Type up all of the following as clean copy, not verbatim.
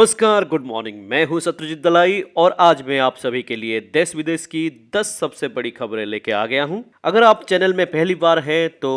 नमस्कार, good morning. मैं हूं सत्यजीत दलाई और आज मैं आप सभी के लिए देश विदेश की 10 सबसे बड़ी खबरें लेके आ गया हूं। अगर आप चैनल में पहली बार हैं तो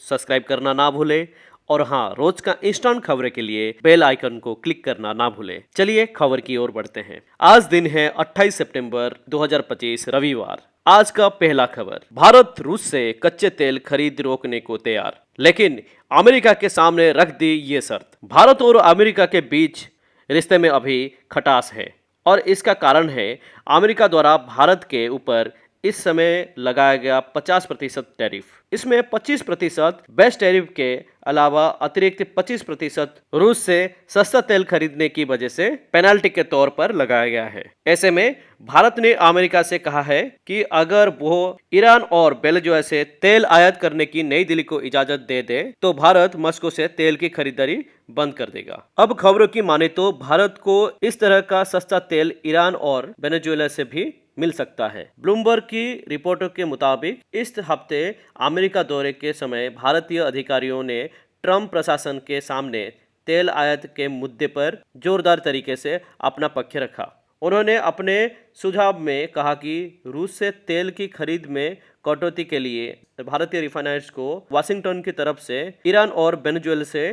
सब्सक्राइब करना ना भूलें और हाँ, रोज का इंस्टेंट खबरें के लिए बेल आइकन को क्लिक करना ना भूलें। चलिए खबर की ओर बढ़ते हैं। आज दिन है 28 सितंबर 2025 रविवार। आज का पहला खबर, भारत रूस से कच्चे तेल खरीद रोकने को तैयार, लेकिन अमेरिका के सामने रख दी ये शर्त। भारत और अमेरिका के बीच रिश्ते में अभी खटास है और इसका कारण है अमेरिका द्वारा भारत के ऊपर इस समय लगाया गया 50% टैरिफ। इसमें 25% बेस टैरिफ के अलावा अतिरिक्त 25% रूस से सस्ता तेल खरीदने की वजह से पेनाल्टी के तौर पर लगाया गया है। ऐसे में भारत ने अमेरिका से कहा है कि अगर वो ईरान और वेनेजुएला से तेल आयात करने की नई दिल्ली को इजाजत दे दे तो भारत मॉस्को से तेल की खरीदारी बंद कर देगा। अब खबरों की माने तो भारत को इस तरह का सस्ता तेल ईरान और वेनेजुएला से भी मिल सकता है। ब्लूमबर्ग की रिपोर्टों के मुताबिक इस हफ्ते अमेरिका दौरे के समय भारतीय अधिकारियों ने ट्रंप प्रशासन के सामने तेल आयात के मुद्दे पर जोरदार तरीके से अपना पक्ष रखा। उन्होंने अपने सुझाव में कहा कि रूस से तेल की खरीद में कटौती के लिए भारतीय रिफाइनरीज को वाशिंगटन की तरफ से ईरान और वेनेजुएला से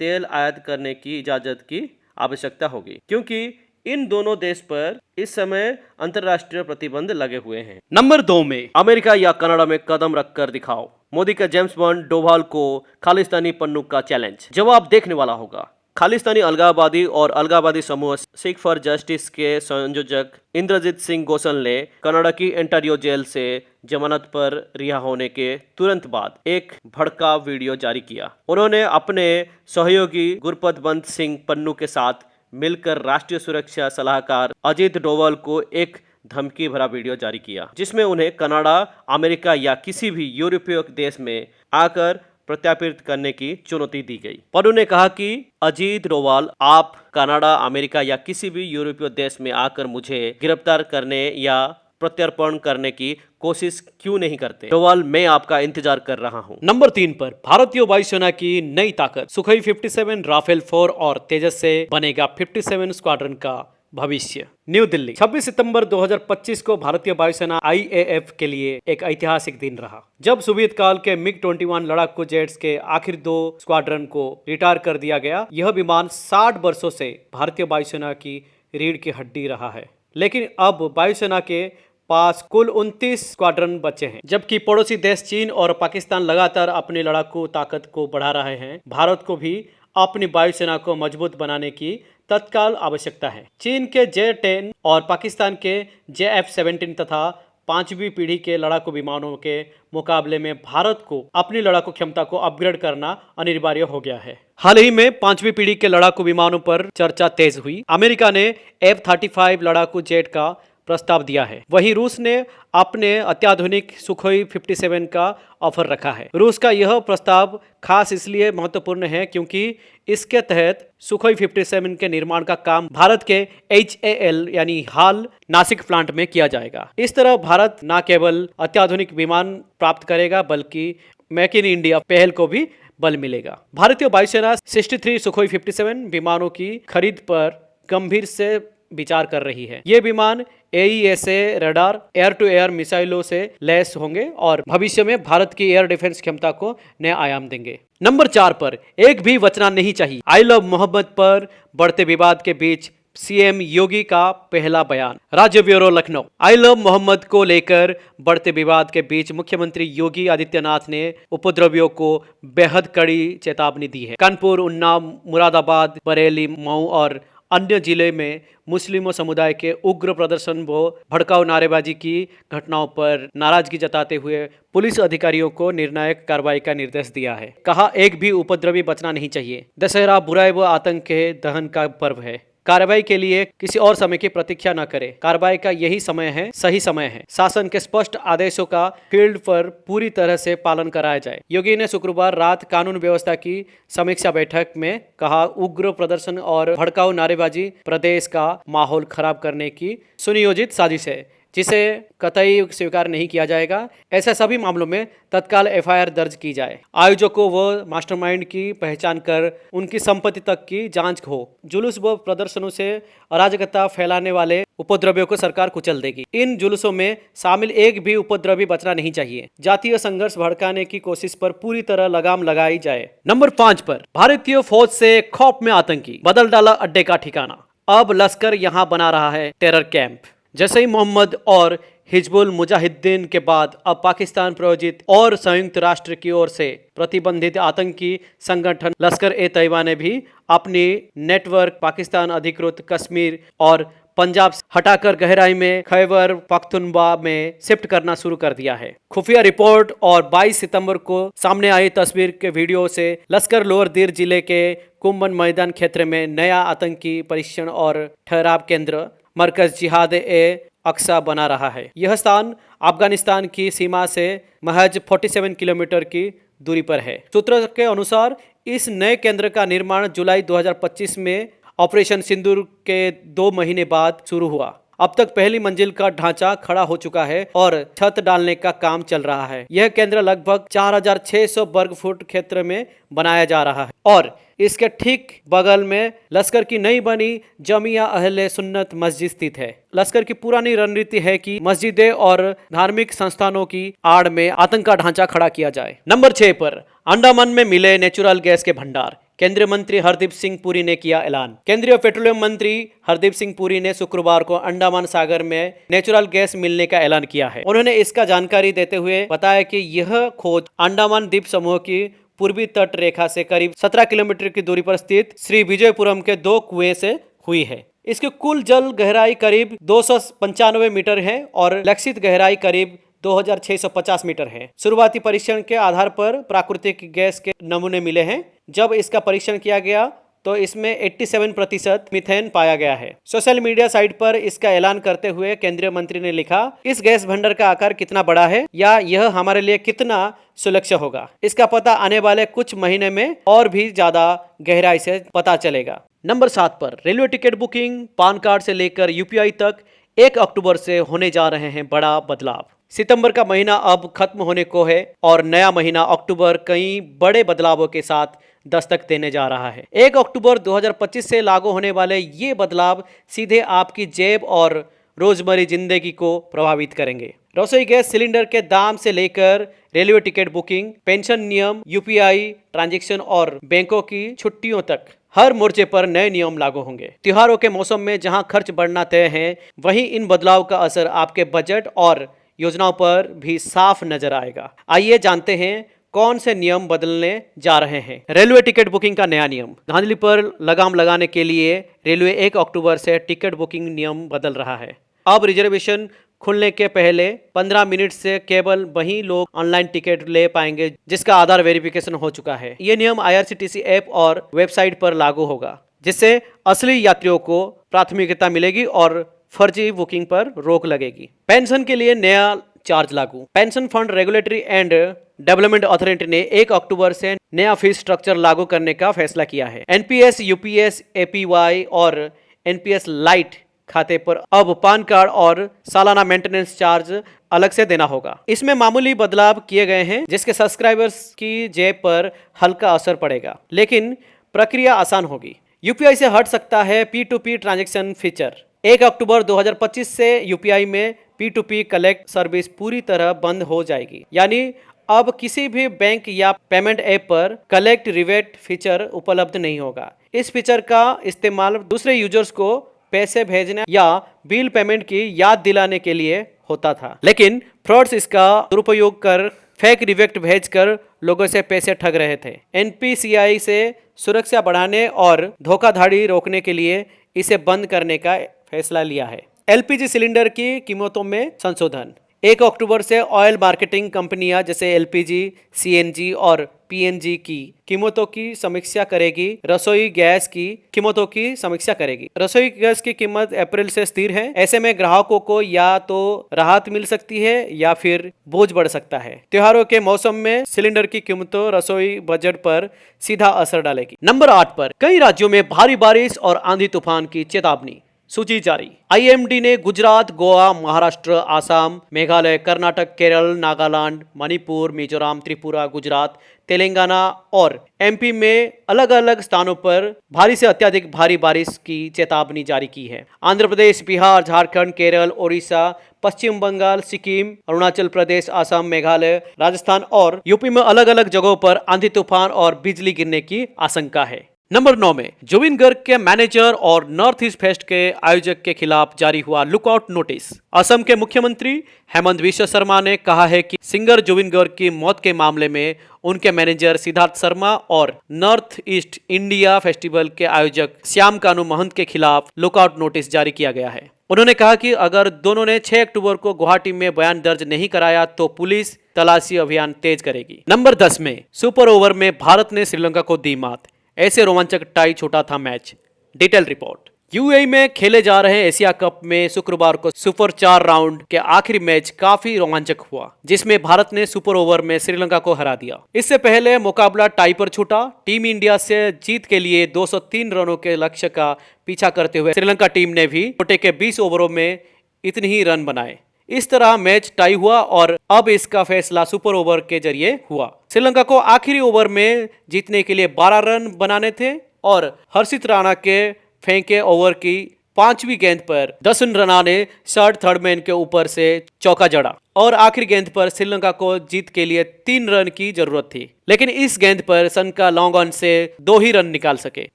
तेल आयात करने की इजाजत की आवश्यकता होगी, क्योंकि इन दोनों देश पर इस समय अंतर्राष्ट्रीय प्रतिबंध लगे हुए हैं। नंबर 2 में, अमेरिका या कनाडा में कदम रखकर दिखाओ। मोदी का जेम्स बॉन्ड डोभाल को खालिस्तानी पन्नू का चैलेंज। जवाब देखने वाला होगा। खालिस्तानी अलगाववादी और अलगाववादी समूह सिख फॉर जस्टिस के संयोजक इंद्रजीत सिंह गोसल ने कनाडा की एंटारियो जेल से जमानत पर रिहा होने के तुरंत बाद एक भड़काऊ वीडियो जारी किया। उन्होंने अपने सहयोगी गुरपतवंत सिंह पन्नू के साथ मिलकर राष्ट्रीय सुरक्षा सलाहकार अजीत डोभाल को एक धमकी भरा वीडियो जारी किया, जिसमें उन्हें कनाडा, अमेरिका या किसी भी यूरोपीय देश में आकर प्रत्यार्पित करने की चुनौती दी गई। पन्नू ने कहा कि अजीत डोभाल, आप कनाडा, अमेरिका या किसी भी यूरोपीय देश में आकर मुझे गिरफ्तार करने या प्रत्यर्पण करने की कोशिश क्यों नहीं करते? डोभाल, मैं आपका इंतजार कर रहा हूं। नंबर 3 पर, भारतीय वायुसेना की नई ताकत। सुखोई 57, राफेल 4 और तेजस से बनेगा 57 स्क्वाड्रन का भविष्य। न्यू दिल्ली, 26 सितंबर 2025 को भारतीय वायुसेना IAF के लिए एक ऐतिहासिक दिन रहा, जब सोवियत काल के MiG-21 लड़ाकू जेट्स के आखिर 2 स्क्वाड्रन को रिटायर कर दिया गया। यह विमान 60 वर्षों से भारतीय वायुसेना की रीढ़ की हड्डी रहा है, लेकिन अब वायुसेना के पास कुल 29 स्क्वाड्रन बचे हैं, जबकि पड़ोसी देश चीन और पाकिस्तान लगातार अपनी लड़ाकू ताकत को बढ़ा रहे हैं। भारत को भी अपनी वायुसेना को मजबूत बनाने की तत्काल आवश्यकता है। चीन के J-10 और पाकिस्तान के JF-17 तथा 5वीं पीढ़ी के लड़ाकू विमानों के मुकाबले में भारत को अपनी लड़ाकू क्षमता को अपग्रेड करना अनिवार्य हो गया है। हाल ही में 5वीं पीढ़ी के लड़ाकू विमानों पर चर्चा तेज हुई। अमेरिका ने F-35 लड़ाकू जेट का प्रस्ताव दिया है, वहीं रूस ने अपने अत्याधुनिक सुखोई 57 का ऑफर रखा है। रूस का यह प्रस्ताव खास इसलिए महत्वपूर्ण है क्योंकि इसके तहत सुखोई 57 के निर्माण का काम भारत के HAL यानी हाल नासिक प्लांट में किया जाएगा। इस तरह भारत न केवल अत्याधुनिक विमान प्राप्त करेगा बल्कि मेक इन इंडिया पहल को भी बल मिलेगा। भारतीय वायुसेना 63 सुखोई 57 विमानों की खरीद पर गंभीर से विचार कर रही है। ये विमान AESA radar, air to air मिसाइलों से लैस होंगे और भविष्य में भारत की एयर डिफेंस क्षमता को नया आयाम देंगे। नंबर 4 पर, एक भी बचना नहीं चाहिए। आई लव मोहम्मद पर बढ़ते विवाद के बीच CM योगी का पहला बयान। राज्य bureau Lucknow, I love Muhammad को लेकर बढ़ते विवाद के बीच मुख्यमंत्री योगी आदित्यनाथ ने उपद्रवियों को बेहद कड़ी चेतावनी दी है। कानपुर, उन्नाव, मुरादाबाद, बरेली, मऊ और अन्य जिले में मुस्लिमों समुदाय के उग्र प्रदर्शन व भड़काऊ नारेबाजी की घटनाओं पर नाराजगी जताते हुए पुलिस अधिकारियों को निर्णायक कार्रवाई का निर्देश दिया है। कहा, एक भी उपद्रवी बचना नहीं चाहिए। दशहरा बुराई व आतंक के दहन का पर्व है। कार्रवाई के लिए किसी और समय की प्रतीक्षा न करें। कार्रवाई का यही समय है, सही समय है। शासन के स्पष्ट आदेशों का फील्ड पर पूरी तरह से पालन कराया जाए। योगी ने शुक्रवार रात कानून व्यवस्था की समीक्षा बैठक में कहा, उग्र प्रदर्शन और भड़काऊ नारेबाजी प्रदेश का माहौल खराब करने की सुनियोजित साजिश है। जिसे कतई स्वीकार नहीं किया जाएगा। ऐसे सभी मामलों में तत्काल एफआईआर दर्ज की जाए। आयोजकों व मास्टरमाइंड की पहचान कर उनकी संपत्ति तक की जांच हो। जुलूस व प्रदर्शनों से अराजकता फैलाने वाले उपद्रवियों को सरकार कुचल देगी। इन जुलूसों में शामिल एक भी उपद्रवी बचना नहीं चाहिए। जातीय संघर्ष भड़काने की कोशिश पर पूरी तरह लगाम लगाई जाए। नंबर 5 पर भारतीय फौज से खौफ में आतंकी, बदल डाला अड्डे का ठिकाना। अब लश्कर यहां बना रहा है टेरर कैंप। जैसे ही मोहम्मद और हिजबुल मुजाहिदीन के बाद अब पाकिस्तान प्रायोजित और संयुक्त राष्ट्र की ओर से प्रतिबंधित आतंकी संगठन लश्कर ए तैयबा ने भी अपनी नेटवर्क पाकिस्तान अधिकृत कश्मीर और पंजाब से हटाकर गहराई में खैबर पख्तूनख्वा में शिफ्ट करना शुरू कर दिया है। खुफिया रिपोर्ट और 22 सितंबर को सामने आई तस्वीर के वीडियो से लश्कर लोअर दीर जिले के कुंभन मैदान क्षेत्र में नया आतंकी परीक्षण और ठहराव केंद्र मरकज जिहाद ए अक्सा बना रहा है। यह स्थान अफगानिस्तान की सीमा से महज 47 किलोमीटर की दूरी पर है। सूत्रों के अनुसार इस नए केंद्र का निर्माण जुलाई 2025 में ऑपरेशन सिंदूर के 2 महीने बाद शुरू हुआ। अब तक पहली मंजिल का ढांचा खड़ा हो चुका है और छत डालने का काम चल रहा है। यह केंद्र लगभग 4600 वर्ग फुट क्षेत्र में बनाया जा रहा है और इसके ठीक बगल में लश्कर की नई बनी जमिया अहले सुन्नत मस्जिद स्थित है। लश्कर की पुरानी रणनीति है कि मस्जिदें और धार्मिक संस्थानों की आड़ में आतंक का ढांचा खड़ा किया जाए। नंबर 6 पर अंडमान में मिले नेचुरल गैस के भंडार। केंद्रीय मंत्री हरदीप सिंह पुरी ने किया ऐलान। केंद्रीय पेट्रोलियम मंत्री हरदीप सिंह पुरी ने शुक्रवार को अंडमान सागर में नेचुरल गैस मिलने का ऐलान किया है। उन्होंने इसका जानकारी देते हुए बताया कि यह खोज अंडमान द्वीप समूह की पूर्वी तट रेखा से करीब 17 किलोमीटर की दूरी पर स्थित श्री विजयपुरम के 2 कुएं से हुई है। इसकी कुल जल गहराई करीब 295 मीटर है और लक्षित गहराई करीब 2650 मीटर है। शुरुआती परीक्षण के आधार पर प्राकृतिक गैस के नमूने मिले हैं। जब इसका परीक्षण किया गया तो इसमें 87% मीथेन पाया गया है। सोशल मीडिया साइट पर इसका ऐलान करते हुए केंद्रीय मंत्री ने लिखा, इस गैस भंडार का आकार कितना बड़ा है या यह हमारे लिए कितना सुरक्षित होगा, इसका पता आने वाले कुछ महीने में और भी ज्यादा गहराई से पता चलेगा। नंबर 7 पर railway ticket booking, PAN card से लेकर यूपीआई तक 1 अक्टूबर से होने जा रहे हैं बड़ा बदलाव। सितंबर का महीना अब खत्म होने को है और नया महीना अक्टूबर कई बड़े बदलावों के साथ दस्तक देने जा रहा है। 1 अक्टूबर 2025 से लागू होने वाले ये बदलाव सीधे आपकी जेब और रोजमर्रा जिंदगी को प्रभावित करेंगे। रसोई गैस सिलेंडर के दाम से लेकर रेलवे टिकट बुकिंग, पेंशन नियम, यूपीआई ट्रांजैक्शन और बैंकों की छुट्टियों तक हर मोर्चे पर नए नियम लागू होंगे। त्योहारों के मौसम में जहां खर्च बढ़ना तय है, वहीं इन बदलाव का असर आपके बजट और योजनाओं पर भी साफ नजर आएगा। आइए जानते हैं कौन से नियम बदलने जा रहे हैं। रेलवे टिकट बुकिंग का नया नियम। धांधली पर लगाम लगाने के लिए रेलवे 1 अक्टूबर से टिकट बुकिंग नियम बदल रहा है। अब रिजर्वेशन खुलने के पहले 15 मिनट से केवल वही लोग ऑनलाइन टिकट ले पाएंगे जिसका आधार वेरिफिकेशन हो चुका है। ये नियम आईआरसीटीसी ऐप और वेबसाइट पर लागू होगा, जिससे असली यात्रियों को प्राथमिकता मिलेगी और फर्जी बुकिंग पर रोक लगेगी। पेंशन के लिए नया चार्ज लागू। Pension fund regulatory and development authority ने 1 अक्टूबर से नया फीस स्ट्रक्चर लागू करने का फैसला किया है। एनपीएस, यूपीएस, एपीवाई और एनपीएस लाइट खाते पर अब पान कार्ड और सालाना मेंटेनेंस चार्ज अलग से देना होगा। इसमें मामूली बदलाव किए गए हैं जिसके सब्सक्राइबर्स की जेब पर हल्का असर पड़ेगा, लेकिन प्रक्रिया आसान होगी। यूपीआई से हट सकता है P2P ट्रांजैक्शन फीचर। 1 अक्टूबर 2025 से यूपीआई में P2P कलेक्ट सर्विस पूरी तरह बंद हो जाएगी, यानी अब किसी भी बैंक या पेमेंट ऐप पर कलेक्ट रिवेट फीचर उपलब्ध नहीं होगा। इस फीचर का इस्तेमाल दूसरे यूजर्स को पैसे भेजने या बिल पेमेंट की याद दिलाने के लिए होता था, लेकिन फ्रॉड्स इसका दुरुपयोग कर फेक रिवेट भेजकर लोगों से पैसे ठग रहे थे। एनपीसीआई से सुरक्षा बढ़ाने और धोखाधड़ी रोकने के लिए इसे बंद करने का फैसला लिया है। एलपीजी सिलेंडर की कीमतों में संशोधन। 1 अक्टूबर से ऑयल मार्केटिंग कंपनियां जैसे एलपीजी, सीएनजी और पीएनजी की कीमतों की समीक्षा करेगी। रसोई गैस की कीमतों की समीक्षा करेगी। रसोई गैस की कीमत अप्रैल से स्थिर है। ऐसे में ग्राहकों को या तो राहत मिल सकती है या फिर बोझ बढ़ सकता है। त्योहारों के मौसम में सिलेंडर की कीमतों रसोई बजट पर सीधा असर डालेगी। नंबर 8 पर कई राज्यों में भारी बारिश और आंधी तूफान की चेतावनी। सूची जारी। आईएमडी ने गुजरात, गोवा, महाराष्ट्र, आसाम, मेघालय, कर्नाटक, केरल, नागालैंड, मणिपुर, मिजोरम, त्रिपुरा, गुजरात, तेलंगाना और एमपी में अलग अलग स्थानों पर भारी से अत्यधिक भारी बारिश की चेतावनी जारी की है। आंध्र प्रदेश, बिहार, झारखंड, केरल, ओडिशा, पश्चिम बंगाल, सिक्किम, अरुणाचल प्रदेश, असम, मेघालय, राजस्थान और यूपी में अलग अलग जगहों पर आंधी तूफान और बिजली गिरने की आशंका है। नंबर 9 में जुबिन गर्ग के मैनेजर और नॉर्थ ईस्ट फेस्ट के आयोजक के खिलाफ जारी हुआ लुकआउट नोटिस। असम के मुख्यमंत्री हेमंत बिश्व शर्मा ने कहा है कि सिंगर जुबिन गर्ग की मौत के मामले में उनके मैनेजर सिद्धार्थ शर्मा और नॉर्थ ईस्ट इंडिया फेस्टिवल के आयोजक श्याम कानू महंत के खिलाफ लुकआउट नोटिस जारी किया गया है। उन्होंने कहा कि अगर दोनों ने 6 अक्टूबर को गुवाहाटी में बयान दर्ज नहीं कराया तो पुलिस तलाशी अभियान तेज करेगी। नंबर 10 में सुपर ओवर में भारत ने श्रीलंका को दी मात। ऐसे रोमांचक टाई छोटा था मैच। Detail report. यूएई में खेले जा रहे एशिया कप में शुक्रवार को सुपर 4 राउंड के आखिरी मैच काफी रोमांचक हुआ, जिसमें भारत ने सुपर ओवर में श्रीलंका को हरा दिया। इससे पहले मुकाबला टाई पर छूटा। टीम इंडिया से जीत के लिए 203 रनों के लक्ष्य का पीछा करते हुए श्रीलंका टीम ने भी छोटे के 20 ओवरों में इतने ही रन बनाए। इस तरह मैच टाई हुआ और अब इसका फैसला सुपर ओवर के जरिए हुआ। श्रीलंका को आखिरी ओवर में जीतने के लिए 12 रन बनाने थे और हर्षित राणा के फेंके ओवर की 5वीं गेंद पर दसन रना ने शॉर्ट थर्ड मैन के ऊपर से चौका जड़ा और आखिरी गेंद पर श्रीलंका को जीत के लिए 3 रन की जरूरत थी, लेकिन इस गेंद पर सनका लॉन्ग ऑन से 2 ही रन निकाल सके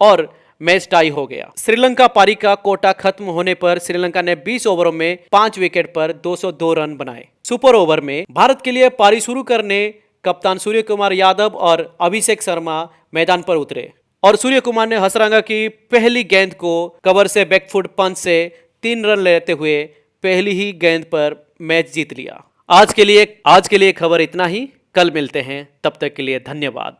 और मैच टाई हो गया। श्रीलंका पारी का कोटा खत्म होने पर श्रीलंका ने 20 ओवरों में 5 विकेट पर 202 रन बनाए। सुपर ओवर में भारत के लिए पारी शुरू करने कप्तान सूर्य कुमार यादव और अभिषेक शर्मा मैदान पर उतरे और सूर्य कुमार ने हसरंगा की पहली गेंद को कवर से बैकफुट पंच से 3 रन लेते हुए पहली ही गेंद पर मैच जीत लिया। आज के लिए खबर इतना ही। कल मिलते हैं, तब तक के लिए धन्यवाद।